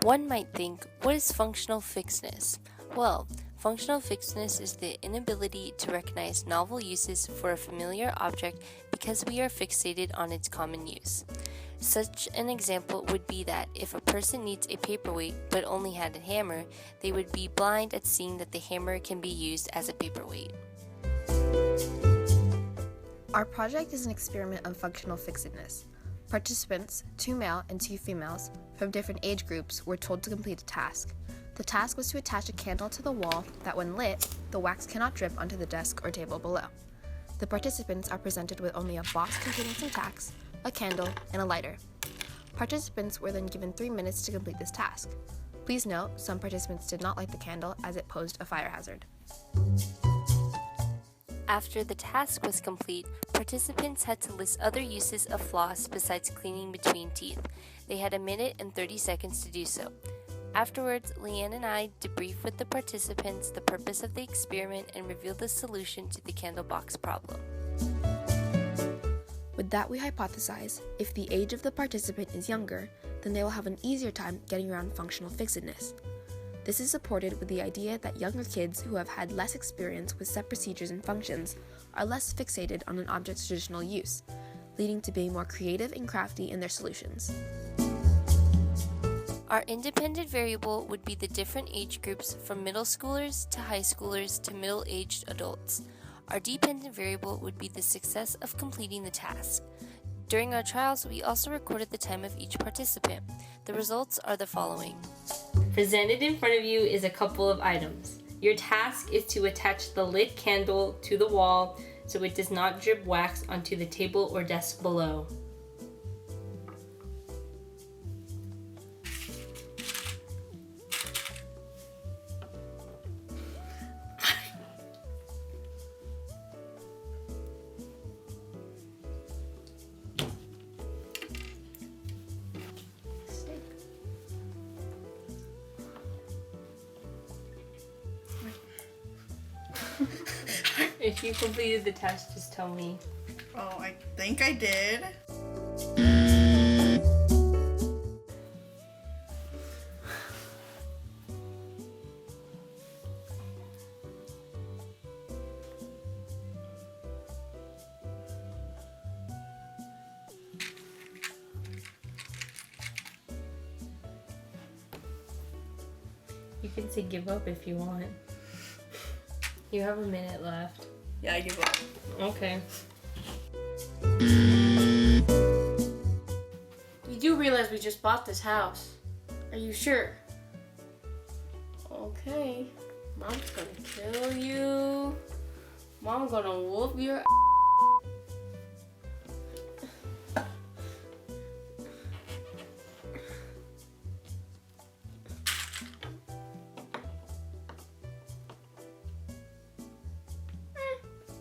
One might think, what is functional fixedness? Well, functional fixedness is the inability to recognize novel uses for a familiar object because we are fixated on its common use. Such an example would be that if a person needs a paperweight but only had a hammer, they would be blind at seeing that the hammer can be used as a paperweight. Our project is an experiment on functional fixedness. Participants, 2 male and 2 females, from different age groups were told to complete a task. The task was to attach a candle to the wall that when lit, the wax cannot drip onto the desk or table below. The participants are presented with only a box containing some tacks, a candle, and a lighter. Participants were then given 3 minutes to complete this task. Please note, some participants did not light the candle as it posed a fire hazard. After the task was complete, participants had to list other uses of floss besides cleaning between teeth. They had 1 minute and 30 seconds to do so. Afterwards, Leanne and I debriefed with the participants the purpose of the experiment and revealed the solution to the candle box problem. With that, we hypothesize, if the age of the participant is younger, then they will have an easier time getting around functional fixedness. This is supported with the idea that younger kids who have had less experience with set procedures and functions are less fixated on an object's traditional use, leading to being more creative and crafty in their solutions. Our independent variable would be the different age groups from middle schoolers to high schoolers to middle-aged adults. Our dependent variable would be the success of completing the task. During our trials, we also recorded the time of each participant. The results are the following. Presented in front of you is a couple of items. Your task is to attach the lit candle to the wall so it does not drip wax onto the table or desk below. If you completed the task, just tell me. Oh, I think I did. You can say give up if you want. You have 1 minute left. Yeah, I give up. Okay. You do realize we just bought this house. Are you sure? Okay. Mom's gonna kill you. Mom's gonna whoop your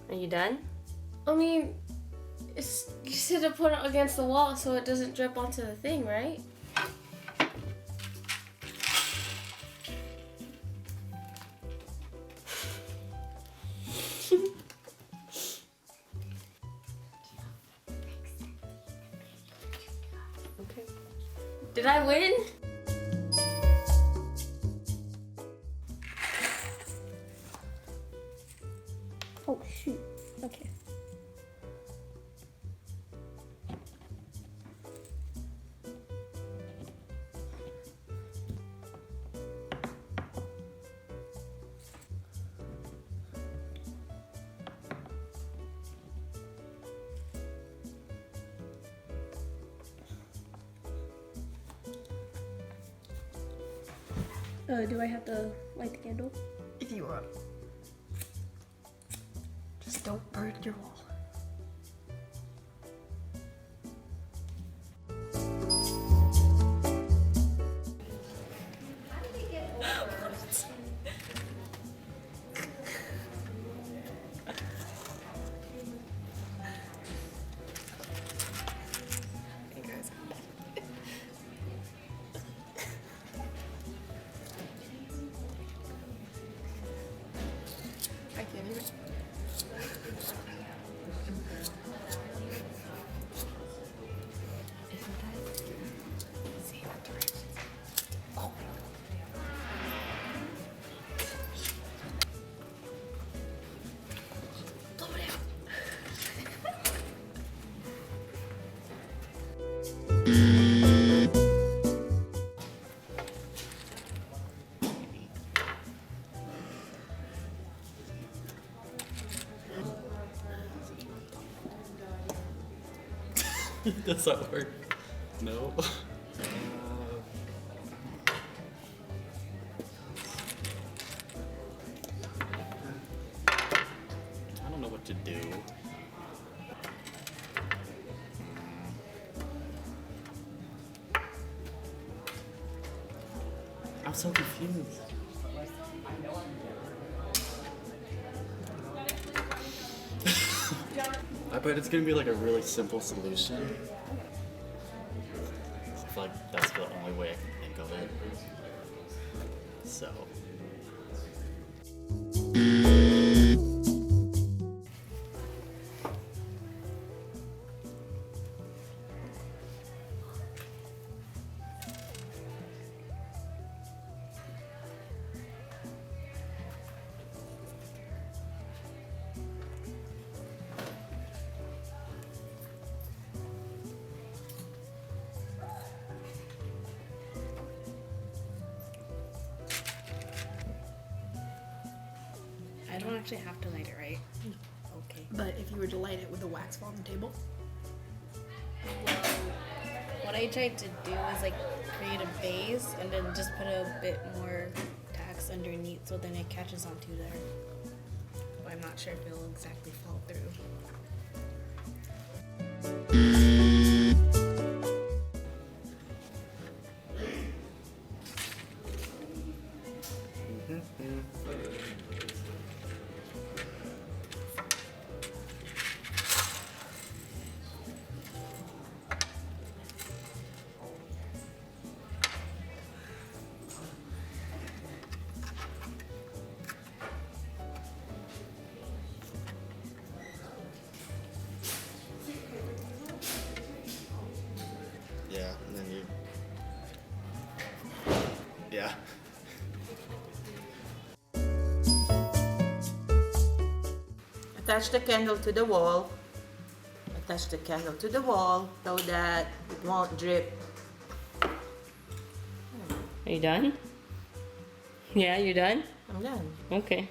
Are you done? I mean, you said to put it against the wall so it doesn't drip onto the thing, right? Okay. Did I win? Oh, shoot. Okay. Do I have to light the candle? If you want. Just don't burn your wall. I can't even. Does that work? No. I don't know what to do. I'm so confused. I bet it's gonna be like a really simple solution. I feel like that's the only way I can think of it. So. I don't actually have to light it, right? Okay. But if you were to light it, would the wax fall on the table? Well, what I tried to do was like create a base and then just put a bit more tacks underneath so then it catches onto there. But I'm not sure if it'll exactly fall through. Yeah, and then you. Yeah. Attach the candle to the wall. Attach the candle to the wall so that it won't drip. Are you done? Yeah, you're done? I'm done. Okay.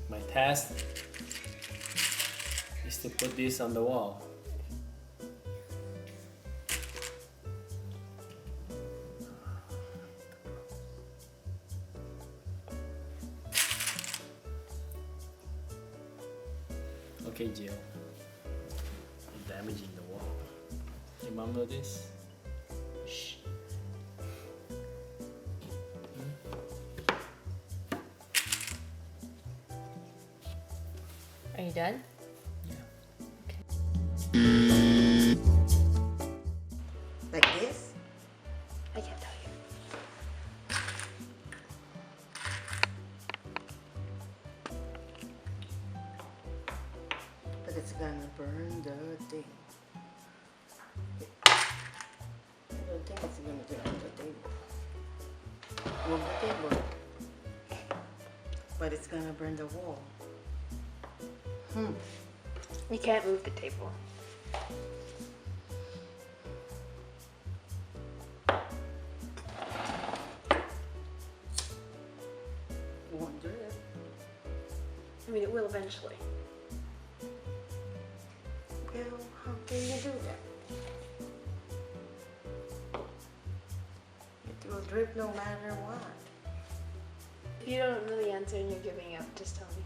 My task is to put this on the wall. Okay, Jill. I'm damaging the wall. Your mom know this? Shh. Are you done? Like this? I can't tell you. But it's gonna burn the thing. I don't think it's gonna get on the table. On the table. But it's gonna burn the wall. You can't move the table. You won't do it. I mean, it will eventually. Well, how can you do that? It will drip no matter what. If you don't know the answer and you're giving up, just tell me.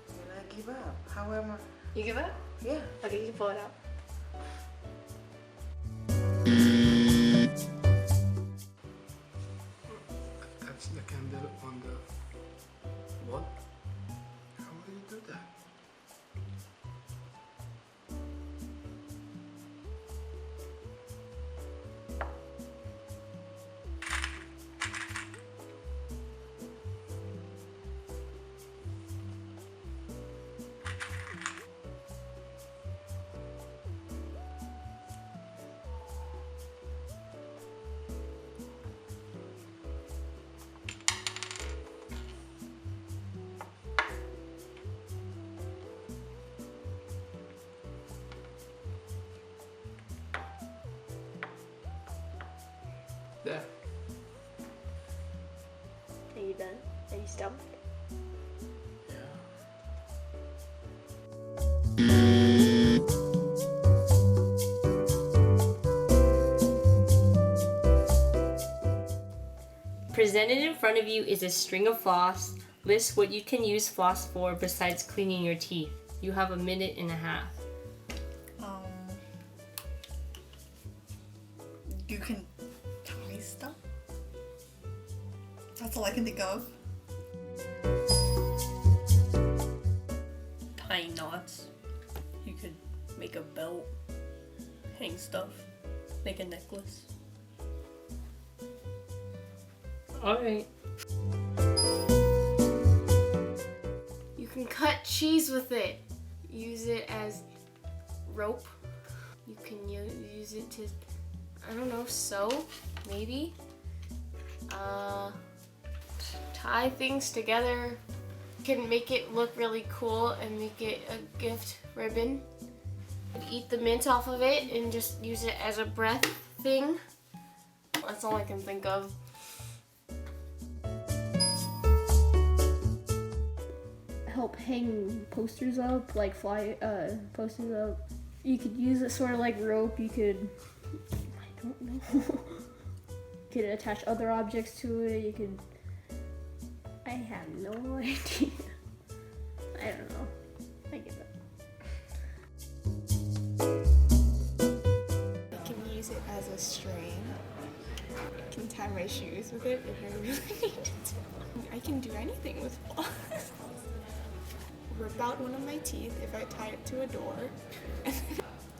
Will I give up? However, You give up? yeah. Okay, you can pull it out. Touch the candle on the wall. How will you do that? There. Are you done? Are you stumped? Yeah. Presented in front of you is a string of floss. List what you can use floss for besides cleaning your teeth. You have 1.5 minutes. You can tie stuff. That's all I can think of. Tying knots. You could make a belt, hang stuff, make a necklace. Alright. You can cut cheese with it. Use it as rope. You can use it to, I don't know, sew, maybe. Tie things together. You can make it look really cool and make it a gift ribbon. Eat the mint off of it and just use it as a breath thing. That's all I can think of. Help hang posters up, like posters up. You could use it sort of like rope. You could, I don't know. You could attach other objects to it. You could, I have no idea. I don't know. I give up. I can use it as a string. I can tie my shoes with it if I really need to. I can do anything with floss. Rip out one of my teeth if I tie it to a door.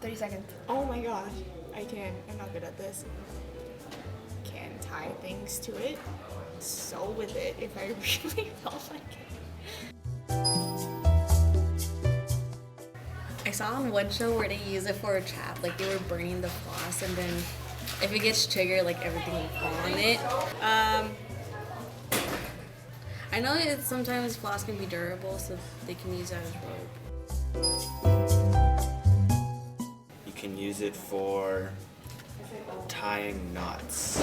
30 seconds. Oh my gosh. I'm not good at this. Can tie things to it. Sew with it if I really felt like it. I saw on one show where they use it for a trap, like they were burning the floss, and then if it gets triggered, like everything will fall on it. I know it sometimes floss can be durable, so they can use that as rope. You can use it for tying knots,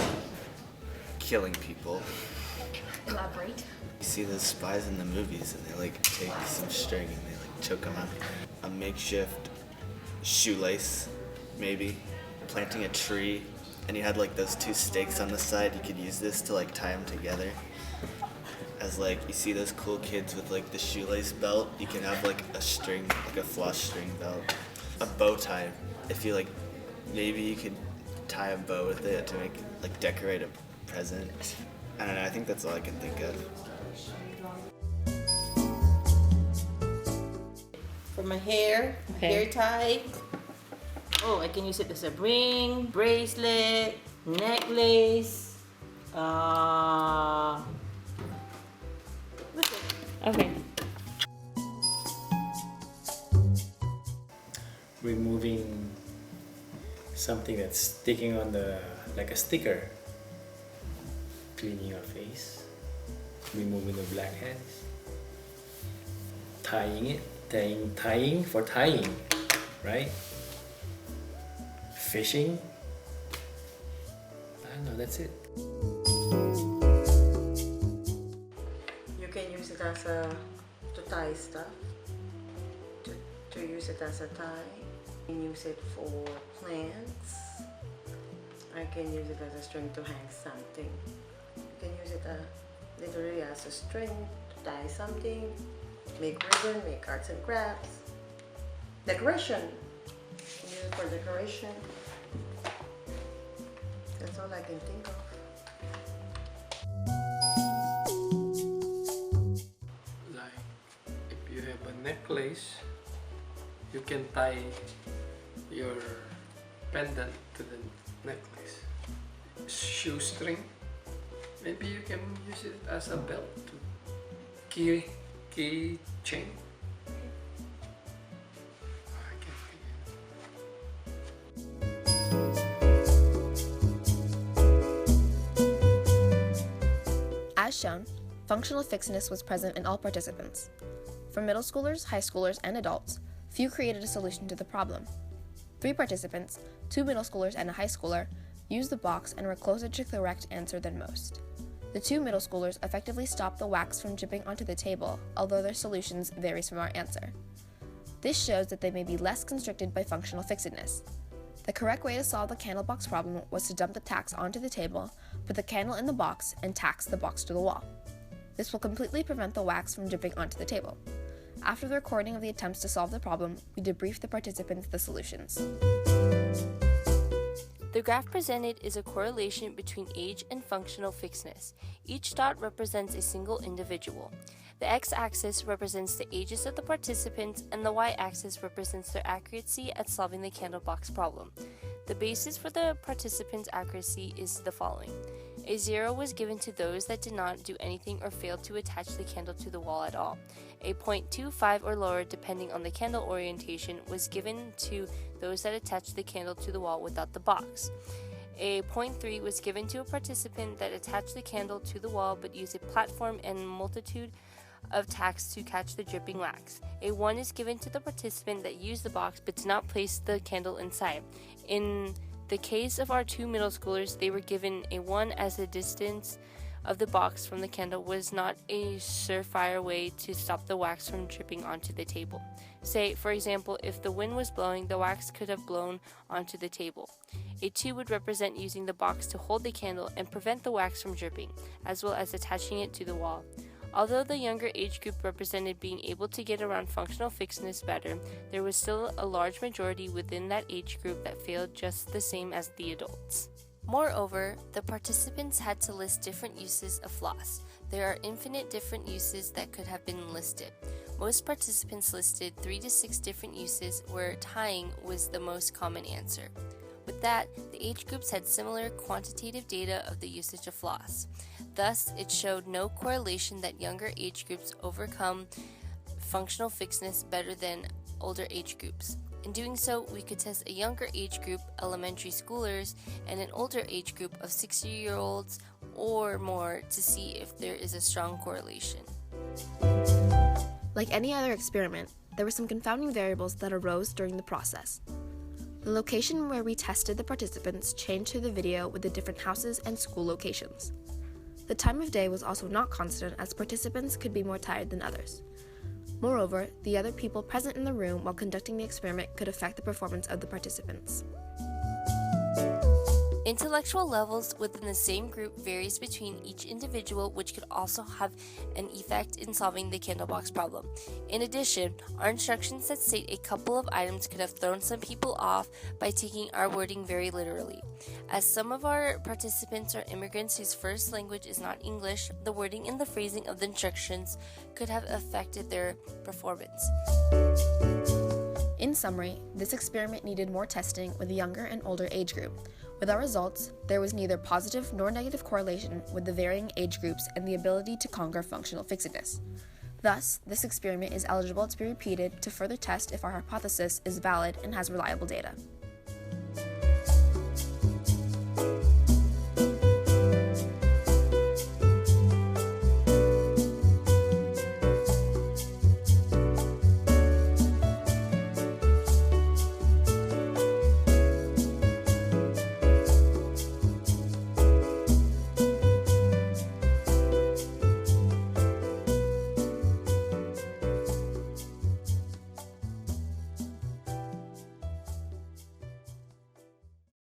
killing people. Elaborate. You see those spies in the movies and they like take some string and they like choke them out. A makeshift shoelace, maybe. Planting a tree and you had like those 2 stakes on the side, you could use this to like tie them together. As like, you see those cool kids with like the shoelace belt, you can have like a string, like a floss string belt. A bow tie, if you like, maybe you could tie a bow with it to make, like decorate a present. I don't know, I think that's all I can think of. For my hair, hair tie. Oh, I can use it as a ring, bracelet, necklace. Okay. Removing something that's sticking on the, like a sticker. Cleaning your face. Removing the blackheads. Tying it. Tying for tying, right? Fishing. I don't know, that's it. You can use it as a, to tie stuff. To use it as a tie. You can use it for plants. I can use it as a string to hang something. You can use it literally as a string to tie something. Make ribbon, make arts and crafts. Decoration. Use it for decoration. That's all I can think of. Like, if you have a necklace, you can tie your pendant to the necklace. Shoestring, maybe you can use it as a belt too. Key chain. I can't figure. As shown, functional fixedness was present in all participants. For middle schoolers, high schoolers, and adults, few created a solution to the problem. 3 participants, 2 middle schoolers and a high schooler, used the box and were closer to the correct answer than most. The 2 middle schoolers effectively stopped the wax from dripping onto the table, although their solutions varies from our answer. This shows that they may be less constricted by functional fixedness. The correct way to solve the candle box problem was to dump the tacks onto the table, put the candle in the box, and tax the box to the wall. This will completely prevent the wax from dripping onto the table. After the recording of the attempts to solve the problem, we debrief the participants the solutions. The graph presented is a correlation between age and functional fixedness. Each dot represents a single individual. The x-axis represents the ages of the participants, and the y-axis represents their accuracy at solving the candle box problem. The basis for the participants' accuracy is the following. A 0 was given to those that did not do anything or failed to attach the candle to the wall at all. A 0.25 or lower, depending on the candle orientation, was given to those that attached the candle to the wall without the box. A 0.3 was given to a participant that attached the candle to the wall but used a platform and multitude of tacks to catch the dripping wax. A 1 is given to the participant that used the box but did not place the candle inside. In the case of our two middle schoolers, they were given a 1 as the distance of the box from the candle was not a surefire way to stop the wax from dripping onto the table. Say, for example, if the wind was blowing, the wax could have blown onto the table. A 2 would represent using the box to hold the candle and prevent the wax from dripping, as well as attaching it to the wall. Although the younger age group represented being able to get around functional fixedness better, there was still a large majority within that age group that failed just the same as the adults. Moreover, the participants had to list different uses of floss. There are infinite different uses that could have been listed. Most participants listed 3 to 6 different uses, where tying was the most common answer. With that, the age groups had similar quantitative data of the usage of floss. Thus, it showed no correlation that younger age groups overcome functional fixedness better than older age groups. In doing so, we could test a younger age group, elementary schoolers, and an older age group of 60-year-olds or more to see if there is a strong correlation. Like any other experiment, there were some confounding variables that arose during the process. The location where we tested the participants changed through the video with the different houses and school locations. The time of day was also not constant, as participants could be more tired than others. Moreover, the other people present in the room while conducting the experiment could affect the performance of the participants. Intellectual levels within the same group varies between each individual, which could also have an effect in solving the candle box problem. In addition, our instructions that state a couple of items could have thrown some people off by taking our wording very literally. As some of our participants are immigrants whose first language is not English, the wording and the phrasing of the instructions could have affected their performance. In summary, this experiment needed more testing with the younger and older age group. With our results, there was neither positive nor negative correlation with the varying age groups and the ability to conquer functional fixedness. Thus, this experiment is eligible to be repeated to further test if our hypothesis is valid and has reliable data.